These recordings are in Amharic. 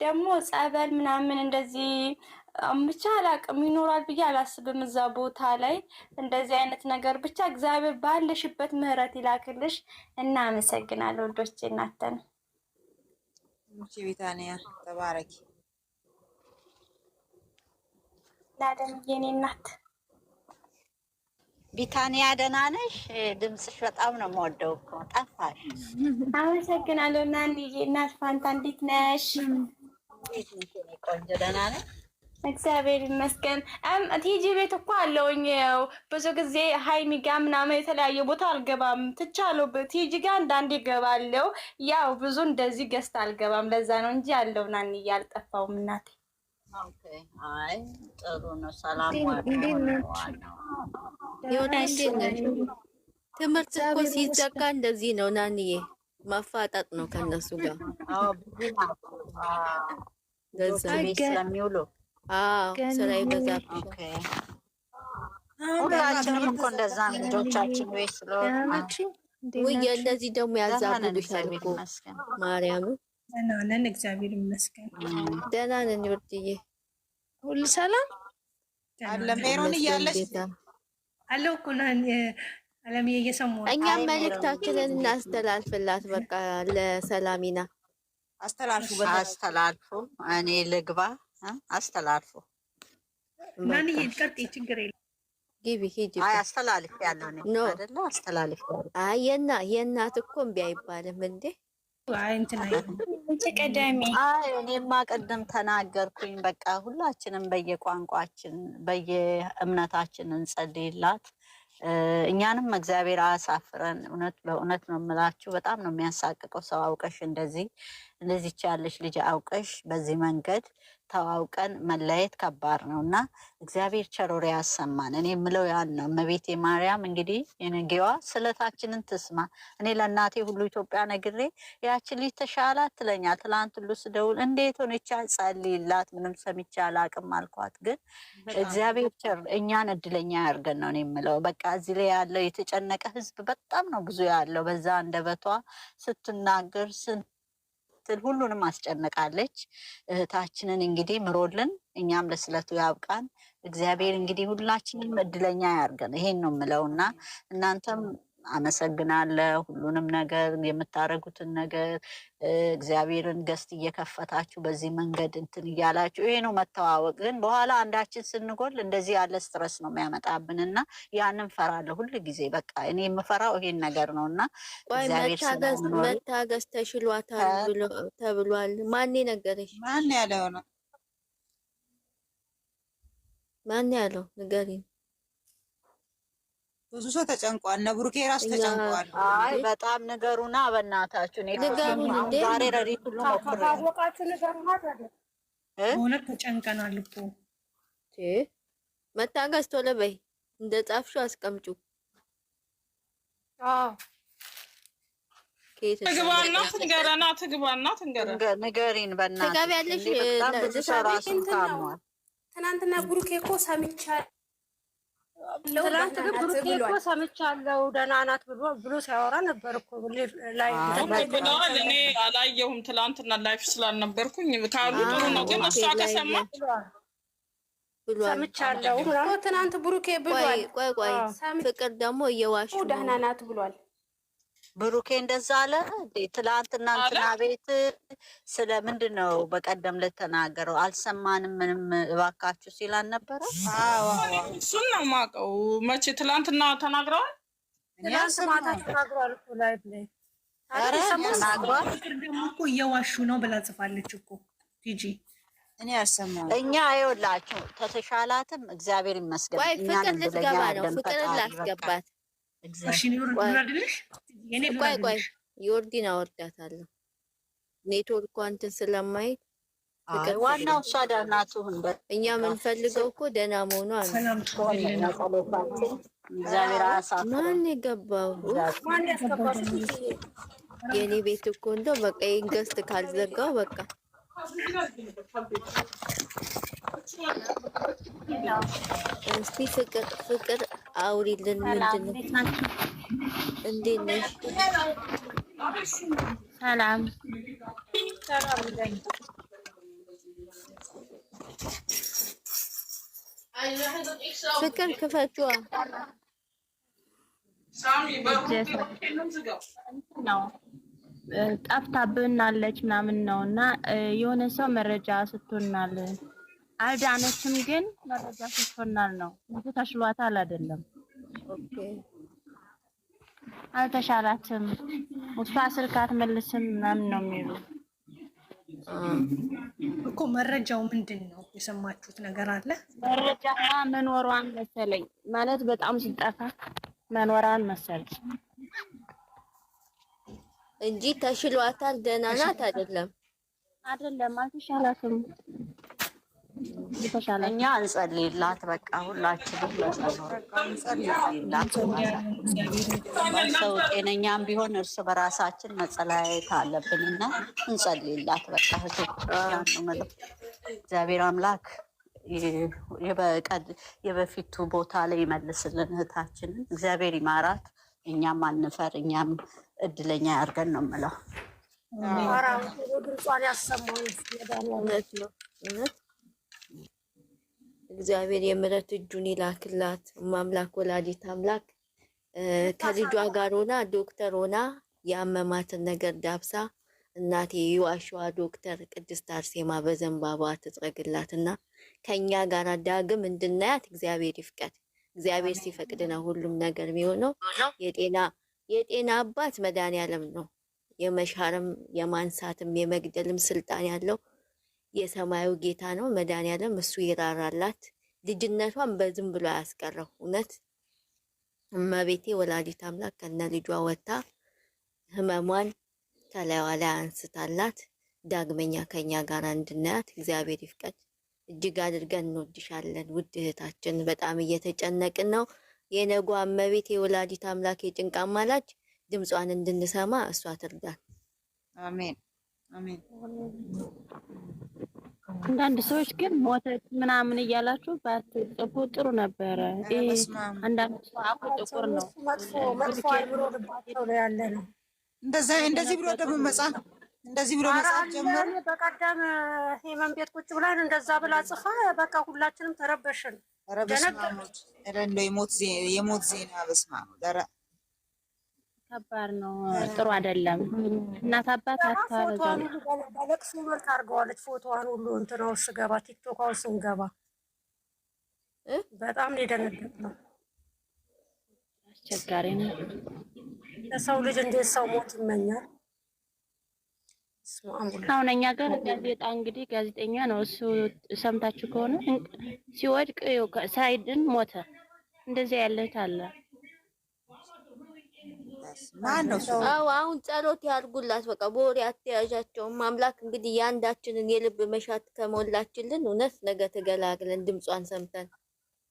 ደግሞ ጸበል ምናምን እንደዚህ ብቻ አላቅም ይኖራል ብዬ አላስብም። እዛ ቦታ ላይ እንደዚህ አይነት ነገር ብቻ እግዚአብሔር ባለሽበት ምህረት ይላክልሽ። እናመሰግናለሁ ወዶቼ እናተን ሙቺ ቢታንያ ተባረኪ። ላደም የኔ እናት ቢታንያ ደህና ነሽ? ድምፅሽ በጣም ነው የምወደው እኮ ጠፋሽ። አመሰግናለሁ ናንዬ። እናት ፋንታ እንዴት ነሽ? ቆንጆ ደህና ነሽ? እግዚአብሔር ይመስገን። ቲጂ ቤት እኮ አለውኝ። ብዙ ጊዜ ሀይሚ ጋ ምናምን የተለያየ ቦታ አልገባም ትቻለሁ። ቲጂ ጋ አንዳንዴ እገባለሁ። ያው ብዙ እንደዚህ ገዝታ አልገባም። ለዛ ነው እንጂ አለው ናንዬ አልጠፋውም እናቴ። አይ ጥሩ ነው። ሰላም ትምህርት እኮ ሲዘጋ እንደዚህ ነው ናንዬ፣ ማፋጠጥ ነው ከነሱ ጋር ስለሚውሉ ስራ ይበዛብሻል። ሁላችንም እኮ እንደዛ ልጆቻችን ቤት ስለሆናችሁ እንደዚህ ደግሞ ያዛብሉሻል እኮ ማርያም። ደህና ነን እግዚአብሔር ይመስገን። ደህና ነን ይወርድዬ፣ ሁሉ ሰላም አለ። ሜሮን እያለች አለው እኮ አለምዬ እየሰማሁ ነው። እኛም መልእክታችንን እናስተላልፍላት። በቃ ለሰላሚና አስተላልፉ። እኔ ልግባ አስተላልፉ። ማንዬ ቀጥይ፣ ችግር የለም ግቢ ሂጂ። አይ አስተላልፍ ያለው ነው አይደለ? አስተላልፍ ያለው አይ የእናት እኮ እምቢ አይባልም እንዴ? አይ እንትና ቀዳሚ እኔማ ቅድም ተናገርኩኝ። በቃ ሁላችንም በየቋንቋችን በየእምነታችን እንጸልይላት። እኛንም እግዚአብሔር አያሳፍረን። እውነት በእውነት ነው የምላችሁ። በጣም ነው የሚያሳቅቀው። ሰው አውቀሽ እንደዚህ ያለሽ ልጅ አውቀሽ በዚህ መንገድ ተዋውቀን መለየት ከባድ ነው እና እግዚአብሔር ቸሮሪ ያሰማን። እኔ የምለው ያን ነው። እመቤቴ ማርያም እንግዲህ የነገዋ ስለታችንን ትስማ። እኔ ለእናቴ ሁሉ ኢትዮጵያ ነግሬ ያችን ልጅ ተሻላት ትለኛል። ትላንት ሁሉ ስደውል እንዴት ሆነቻ ጸልይላት፣ ምንም ሰምቼ አላቅም አልኳት። ግን እግዚአብሔር ቸር እኛን እድለኛ ያርገን ነው እኔ የምለው። በቃ እዚህ ላይ ያለው የተጨነቀ ህዝብ በጣም ነው ብዙ ያለው። በዛ አንደበቷ ስትናገር ሁሉንም አስጨንቃለች። እህታችንን እንግዲህ ምሮልን እኛም ለስለቱ ያብቃን። እግዚአብሔር እንግዲህ ሁላችንም እድለኛ ያርገን። ይሄን ነው የምለውና እናንተም አመሰግናለሁ። ሁሉንም ነገር የምታረጉትን ነገር እግዚአብሔርን ገስት እየከፈታችሁ በዚህ መንገድ እንትን እያላችሁ ይሄ ነው መተዋወቅ። ግን በኋላ አንዳችን ስንጎል እንደዚህ ያለ ስትረስ ነው የሚያመጣብን እና ያንን ፈራለሁ ሁሉ ጊዜ። በቃ እኔ የምፈራው ይሄን ነገር ነው እና መታገስ ተሽሏታል ተብሏል። ማን ነገረሽ? ማን ያለው ነው? ማን ያለው ንገሪኝ። ብዙ ሰው ተጨንቋል። እነ ብሩኬ ራሱ ተጨንቋል። አይ በጣም ነገሩና በእናታችሁ ዛሬ ረዲት ሁሉ ታወቃችሁ ነገሩና እውነት ተጨንቀናል እኮ። መታገስ ቶሎ በይ፣ እንደ ጻፍሽው አስቀምጩ። ትግባና ትንገረና ትግባና ትንገረ ንገሪን በእናትሽ። ትገቢያለሽ። ትናንትና ብሩኬ እኮ ሰምቻለሁ። ትላንት ግን ብሩኬ እኮ ሰምቻለሁ ደህና ናት ብሎ ሲያወራ ነበር እኮ ላይ ብለዋል። እኔ አላየሁም ትላንትና ላይፍ ስላልነበርኩኝ ካሉ ጥሩ ነው። ግን እሷ ከሰማች ሰምቻለሁ እኮ ትናንት ብሩኬ ብሏል። ቆይ ፍቅር ደግሞ እየዋሹ ደህና ናት ብሏል። ብሩኬ እንደዛ አለ እንዴ? ትላንትና እንትና ቤት ስለምንድን ነው በቀደም ለተናገረው አልሰማንም ምንም እባካችሁ ሲል አልነበረ? እሱን ነው የማውቀው። መቼ ትላንትና ተናግረዋል? ትላንት ማታ ተናግረዋል እኮ ላይቭ ላይ። ኧረ ተናግሯል። ፍቅር ደግሞ እኮ እየዋሹ ነው ብላ ጽፋለች እኮ ቲጂ። እኔ አልሰማሁም። እኛ አይወላችሁ ተተሻላትም እግዚአብሔር ይመስገን። ቆይ ፍቅር ልትገባ ነው። ፍቅር ላስገባት። ቆይ ዮርዲን አወርዳታለሁ። ኔትወርክ እንትን ስለማይል ዋናው እሷ ደህና ትሁን። እኛ የምንፈልገው እኮ ደህና መሆኗ ነው። እግዚአብሔር አሳፍ ማን የገባው የኔ ቤት እኮ እንደው በቃ ገስት ካልዘጋው በቃ እስቲ ፍቅር አውሪልን። ምንድን ነው? እንዴት ነሽ? ሰላም ፍቅር ክፈችዋ ነው ጠፍታብናለች ምናምን ነው እና የሆነ ሰው መረጃ ስቶናል። አልዳነችም ግን መረጃ ስቶናል ነው እንጂ ተሽሏታል አይደለም። ኦኬ አልተሻላትም። እሷ ስልክ አትመልስም ምናምን ነው የሚሉ እኮ። መረጃው ምንድን ነው? የሰማችሁት ነገር አለ? መረጃማ መኖሯን መሰለኝ ማለት በጣም ስጠፋ መኖሯን መሰለኝ እንጂ ተሽሏታል። ደህና ናት አይደለም? አይደለም አልተሻላትም። እኛ እንጸልይላት በቃ ሁላችንም እንጸልይላት። ሰው ጤነኛም ቢሆን እርስ በራሳችን መጸለያየት አለብንና እንጸልይላት በቃ። እግዚአብሔር አምላክ የበፊቱ ቦታ ላይ ይመልስልን እህታችንን። እግዚአብሔር ይማራት። እኛም አንፈር፣ እኛም እድለኛ ያርገን ነው የምለው። ድምጿን ያሰማው እውነት ነው እውነት። እግዚአብሔር የምሕረት እጁን ይላክላት። አምላክ ወላዲት አምላክ ከልጇ ጋር ሆና ዶክተር ሆና ያመማትን ነገር ዳብሳ እናቴ የዋሸዋ ዶክተር ቅድስት አርሴማ በዘንባባ ትጥረግላትና ከኛ ጋር ዳግም እንድናያት እግዚአብሔር ይፍቀድ። እግዚአብሔር ሲፈቅድ ነው ሁሉም ነገር የሚሆነው። የጤና አባት መድኃኒዓለም ነው። የመሻርም የማንሳትም የመግደልም ስልጣን ያለው የሰማዩ ጌታ ነው መድኃኒዓለም። እሱ ይራራላት። ልጅነቷን በዝም ብሎ አያስቀረው። እውነት እመቤቴ ወላዲት አምላክ ከነ ልጇ ወታ ህመሟን ከላይዋ ላይ አንስታላት ዳግመኛ ከኛ ጋር እንድናያት እግዚአብሔር ይፍቀድ። እጅግ አድርገን እንወድሻለን ውድ እህታችን። በጣም እየተጨነቅን ነው። የነጓ እመቤቴ ወላዲት አምላክ የጭንቃ አማላጅ ድምጿን እንድንሰማ እሷ ትርዳን። አሜን አሜን። አንዳንድ ሰዎች ግን ሞተች ምናምን እያላችሁ ባትጽፉ ጥሩ ነበረ። አንዳንድ ሰው አፉ ጥቁር ነው። መጥፎ አይብሮ ልባቸው ነው ያለ ነው። እንደዚህ ብሎ ደግሞ መጻፍ እንደዚህ ብሎ መጻፍ ጀመረ። በቀደም ሄመን ቤት ቁጭ ብለን እንደዛ ብላ ጽፋ በቃ ሁላችንም ተረበሽን። ረበሽማሞች የሞት ዜና በስማ ከባድ ነው። ጥሩ አይደለም። እናት አባት ፎቶዋን በለቅሶ መልክ አድርገዋለች። ፎቶዋን ሁሉ እንትናው ስገባ ቲክቶካው ስንገባ በጣም ነው የደነገጥነው። አስቸጋሪ ነው። ለሰው ልጅ እንዴት ሰው ሞት ይመኛል? አሁን እኛ ጋር ጋዜጣ እንግዲህ ጋዜጠኛ ነው እሱ። ሰምታችሁ ከሆነ ሲወድቅ ሳይድን ሞተ። እንደዚህ ያለች አለ። አዎ አሁን ጸሎት ያድርጉላት። በቃ በወሬ አትያዣቸውም። አምላክ እንግዲህ የአንዳችንን የልብ መሻት ከሞላችልን እውነት ነገ ተገላግለን ድምጿን ሰምተን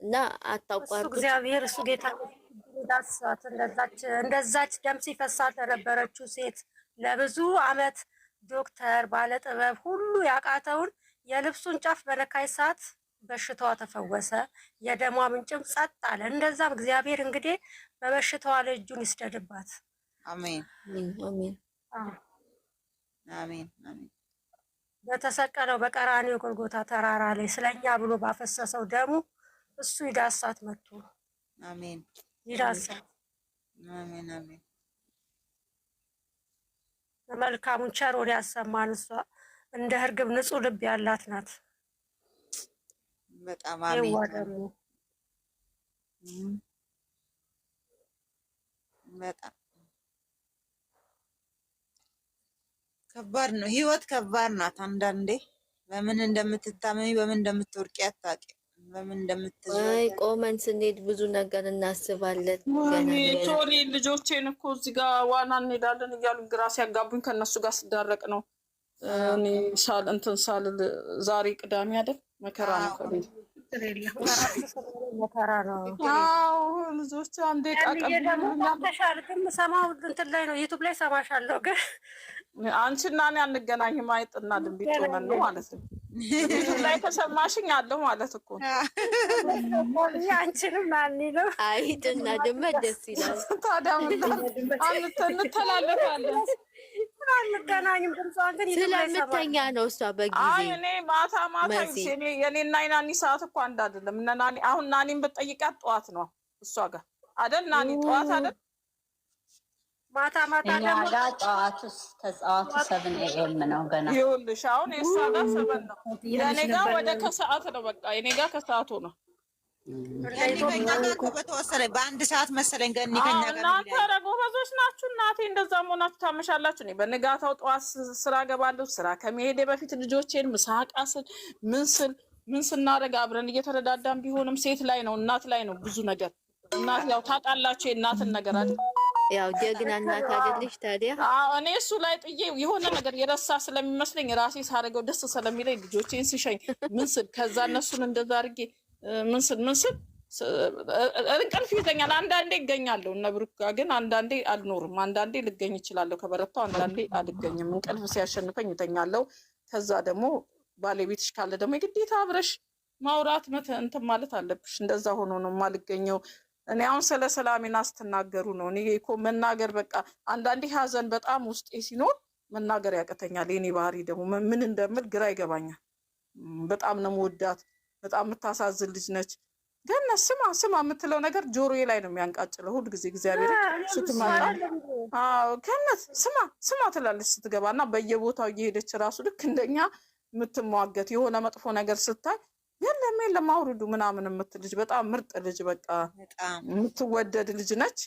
እና አታቋርጡ። እግዚአብሔር እሱ ጌታ ዳሳት እንደዛች ደም ሲፈሳት ለነበረችው ሴት ለብዙ አመት ዶክተር ባለጥበብ ሁሉ ያቃተውን የልብሱን ጫፍ በነካይ ሰዓት በሽታዋ ተፈወሰ። የደሟ ምንጭም ጸጥ አለ። እንደዛም እግዚአብሔር እንግዲህ በበሽታዋ ላይ እጁን ይስደድባት። አሜን አሜን አሜን አሜን። በተሰቀለው በቀራንዮ ጎልጎታ ተራራ ላይ ስለኛ ብሎ ባፈሰሰው ደሙ እሱ ይዳሳት መጥቶ አሜን ይዳሳት። አሜን አሜን። መልካሙን ቸር ወደ ያሰማን። እሷ እንደ እርግብ ንጹህ ልብ ያላት ናት። በጣም አሜን። በጣም ከባድ ነው። ህይወት ከባድ ናት። አንዳንዴ በምን እንደምትታመሚ በምን እንደምትወርቂ አታውቂም። በምን እንደምትዞሪ ቆመን ስንሄድ ብዙ ነገር እናስባለን። ሶሪ ልጆቼን እኮ እዚህ ጋር ዋና እንሄዳለን እያሉ ግራ ሲያጋቡኝ ከነሱ ጋር ስዳረቅ ነው። እኔ ሳልል ዛሬ ቅዳሜ አይደል? መከራ ነው ከቤት መከራ ነው። አዎ ልጆች አንዴ ቃቀምተሻል። ግን ሰማው እንትን ላይ ነው ዩቲዩብ ላይ ሰማሻለሁ። ግን አንቺና እኔ አንገናኝም። አይጥና ድንቢጥ ሆነን ነው ማለት ነው። ዩቲዩብ ላይ ተሰማሽኝ አለሁ ማለት እኮ አንቺንም ማን ነው? አይጥና ድመት ደስ ይላል። ታዲያ እንተላለፋለን። አንገናኝም። ድምጿን ግን ስለምተኛ ነው እሷ በጊዜ። አይ እኔ ማታ የኔና የናኒ ሰዓት እኮ አንድ አይደለም። እነ ናኒ አሁን ናኒን ብትጠይቃት ጠዋት ነው እሷ ጋር አይደል? ናኒ ጠዋት አይደል? ማታ እኛ ጋር ጠዋቱ 7 AM ነው ገና። ይኸውልሽ አሁን የእሷ ጋር 7 ነው፣ የኔ ጋር ወደ ከሰዓት ነው። በቃ የኔ ጋር ከሰዓቱ ነው። ከኛ ጋር እኮ በተወሰነ በአንድ ሰዓት መሰለኝ ገኒ ከኛ ጋር። እናንተ ኧረ ጎበዞች ናችሁ እናቴ። እንደዛ መሆናችሁ ታመሻላችሁ። እኔ በንጋታው ጠዋት ስራ ገባለሁ። ስራ ከመሄዴ በፊት ልጆቼን ምሳቃ ስል ምን ስናደርግ አብረን እየተረዳዳን ቢሆንም ሴት ላይ ነው እናት ላይ ነው ብዙ ነገር። እናት ያው ታውቃላችሁ የእናትን ነገር አይደል? ያው ጀግና እናት አይደለሽ ታዲያ? እኔ እሱ ላይ ጥዬ የሆነ ነገር የረሳ ስለሚመስለኝ ራሴ ሳደርገው ደስ ስለሚለኝ ልጆቼን ስሸኝ ምን ስል ከዛ እነሱን እንደዛ አድርጌ ምን ስል እንቅልፍ ይተኛል። አንዳንዴ እገኛለሁ እነ ብሩክ ጋር ግን አንዳንዴ አልኖርም። አንዳንዴ ልገኝ እችላለሁ ከበረታው፣ አንዳንዴ አልገኝም። እንቅልፍ ሲያሸንፈኝ እተኛለሁ። ከዛ ደግሞ ባለቤትሽ ካለ ደግሞ የግዴታ አብረሽ ማውራት እንትን ማለት አለብሽ። እንደዛ ሆኖ ነው የማልገኘው። እኔ አሁን ስለ ሰላሜና ስትናገሩ ነው እኔ እኮ መናገር በቃ አንዳንዴ ሀዘን በጣም ውስጤ ሲኖር መናገር ያቅተኛል። የኔ ባህሪ ደግሞ ምን እንደምል ግራ ይገባኛል። በጣም ነው የምወዳት። በጣም የምታሳዝን ልጅ ነች። ገነት ስማ የምትለው ነገር ጆሮዬ ላይ ነው የሚያንቃጭለው ሁል ጊዜ። እግዚአብሔር ስትመጣ ገነት ስማ ትላለች ስትገባ እና በየቦታው እየሄደች ራሱ ልክ እንደኛ የምትሟገት የሆነ መጥፎ ነገር ስታይ የለም አውርዱ ምናምን የምትል ልጅ በጣም ምርጥ ልጅ በቃ የምትወደድ ልጅ ነች።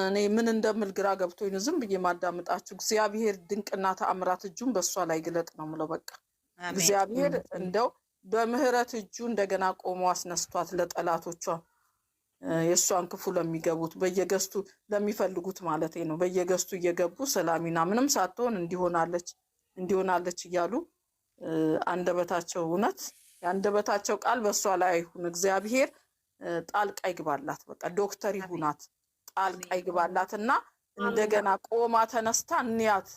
እኔ ምን እንደምል ግራ ገብቶኝ ነው ዝም ብዬ ማዳምጣችሁ። እግዚአብሔር ድንቅና ተአምራት እጁን በእሷ ላይ ግለጥ ነው የምለው። በቃ እግዚአብሔር እንደው በምህረት እጁ እንደገና ቆሞ አስነስቷት ለጠላቶቿ የእሷን ክፉ ለሚገቡት በየገስቱ ለሚፈልጉት ማለት ነው በየገስቱ እየገቡ ሰላሚና ምንም ሳትሆን እንዲሆናለች እያሉ አንደበታቸው እውነት የአንደበታቸው ቃል በእሷ ላይ አይሁን። እግዚአብሔር ጣልቃ ይግባላት። በቃ ዶክተር ይሁናት ጣልቃ ይግባላት እና እንደገና ቆማ ተነስታ እንያት።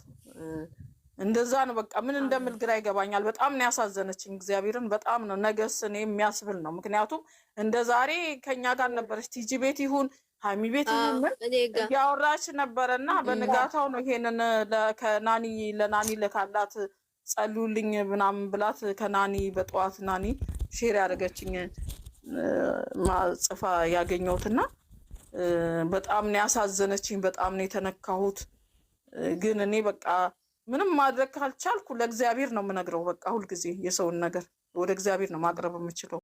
እንደዛ ነው በቃ ምን እንደምል ግራ ይገባኛል። በጣም ነው ያሳዘነችኝ። እግዚአብሔርን በጣም ነው ነገስ እኔ የሚያስብል ነው። ምክንያቱም እንደ ዛሬ ከኛ ጋር ነበረች ቲጂ ቤት ይሁን ሃይሚ ቤት ይሁን ያወራች ነበረና በንጋታው ነው ይሄንን ለናኒ ለካላት ጸልዩልኝ ምናምን ብላት ከናኒ በጠዋት ናኒ ሼር ያደረገችኝ ጽፋ ያገኘሁትና በጣም ነው ያሳዘነችኝ። በጣም ነው የተነካሁት። ግን እኔ በቃ ምንም ማድረግ ካልቻልኩ ለእግዚአብሔር ነው የምነግረው። በቃ ሁልጊዜ የሰውን ነገር ወደ እግዚአብሔር ነው ማቅረብ የምችለው።